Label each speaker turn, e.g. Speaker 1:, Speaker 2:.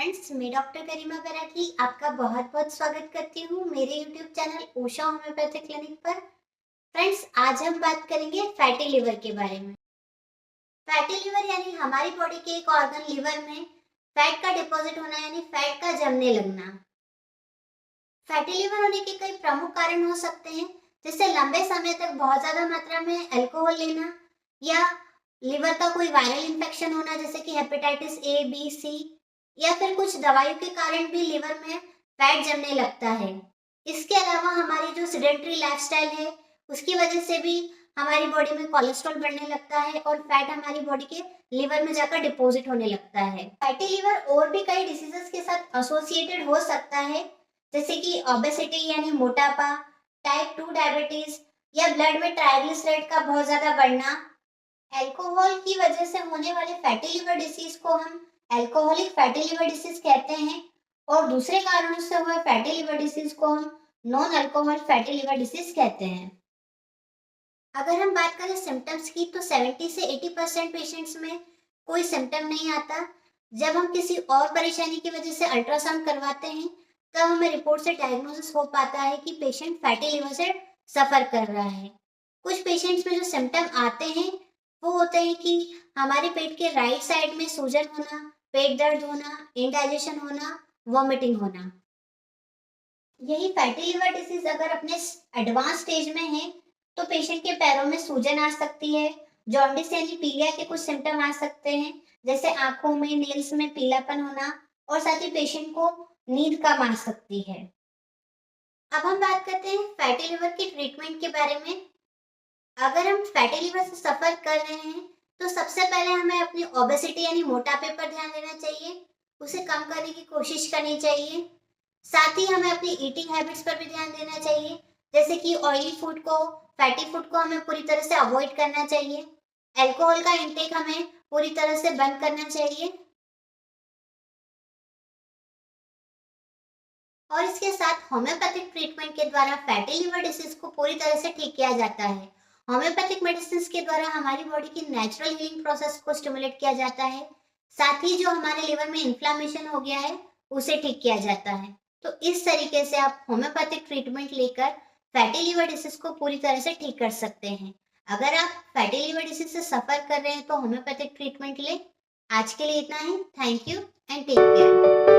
Speaker 1: Friends, मैं doctor करीमा बैरागी आपका बहुत बहुत स्वागत करती हूँ मेरे YouTube channel Usha homeopathic clinic पर। फ्रेंड्स, आज हम बात करेंगे फैटी लिवर के बारे में। फैटी लिवर यानी हमारी बॉडी के एक ऑर्गन लिवर में फैट का डिपॉजिट होना यानी फैट का जमने लगना। फैटी लिवर होने के कई प्रमुख कारण हो सकते हैं, जैसे लंबे समय तक बहुत ज्यादा मात्रा में अल्कोहल लेना, या लिवर का कोई वायरल इन्फेक्शन होना जैसे कि हेपेटाइटिस ए बी सी, या फिर कुछ दवाइयों के कारण भी लिवर में फैट जमने लगता है। इसके अलावा हमारी जो सेडेंटरी लाइफस्टाइल है उसकी वजह से भी हमारी बॉडी में कोलेस्ट्रॉल बढ़ने लगता है और फैट हमारी बॉडी के लिवर में जाकर डिपॉजिट होने लगता है। फैटी लिवर और भी कई डिसीजेस के साथ एसोसिएटेड हो सकता है, जैसे कि ओबेसिटी यानी मोटापा, टाइप 2 डायबिटीज, या ब्लड में ट्राइग्लिसराइड का बहुत ज्यादा बढ़ना। अल्कोहल की वजह से होने वाले फैटी लिवर डिसीज को हम अल्कोहलिक फैटी लिवर डिसीज कहते हैं, और दूसरे कारणों से हुए फैटी लिवर डिसीज को हम non alcohol fatty liver disease कहते हैं। अगर हम बात करें सिम्टम्स की, तो 70 से 80% पेशेंट्स में कोई सिम्टम नहीं आता। जब हम किसी और परेशानी की वजह से अल्ट्रासाउंड करवाते हैं तब हमें रिपोर्ट से डायग्नोसिस हो पाता है कि पेशेंट फैटी लिवर से सफर कर रहा है। कुछ पेशेंट्स में जो सिम्टम आते हैं वो होते हैं कि हमारे पेट के राइट साइड में सूजन होना, पेट दर्द होना, इंडाइजेशन होना, वॉमिटिंग होना। यही फैटी लिवर डिसीज अगर अपने एडवांस स्टेज में है तो पेशेंट के पैरों में सूजन आ सकती है, जॉन्डिस यानी पीलिया के कुछ सिम्टम आ सकते हैं, जैसे आंखों में, नेल्स में पीलापन होना, और साथ ही पेशेंट को नींद कम आ सकती है। अब हम बात करते हैं फैटी लिवर के ट्रीटमेंट के बारे में। अगर हम फैटी लिवर से सफर कर रहे हैं तो सबसे पहले हमें अपनी ओबेसिटी यानी मोटापे पर ध्यान देना चाहिए, उसे कम करने की कोशिश करनी चाहिए। साथ ही हमें अपनी ईटिंग हैबिट्स पर भी ध्यान देना चाहिए, जैसे कि ऑयली फूड को, फैटी फूड को हमें पूरी तरह से अवॉइड करना चाहिए। अल्कोहल का इंटेक हमें पूरी तरह से बंद करना चाहिए, और इसके साथ होम्योपैथिक ट्रीटमेंट के द्वारा फैटी लिवर डिसीज को पूरी तरह से ठीक किया जाता है। होम्योपैथिक मेडिसिन के द्वारा हमारी बॉडी की नेचुरल हीलिंग प्रोसेस को स्टिमुलेट किया जाता है। साथ ही जो हमारे लिवर में इन्फ्लामेशन हो गया है उसे ठीक किया जाता है। तो इस तरीके से आप होम्योपैथिक ट्रीटमेंट लेकर फैटी लिवर डिसीज को पूरी तरह से ठीक कर सकते हैं। अगर आप फैटी लिवर डिसीज से सफर कर रहे हैं तो होम्योपैथिक ट्रीटमेंट लें। आज के लिए इतना ही। Thank you and take care.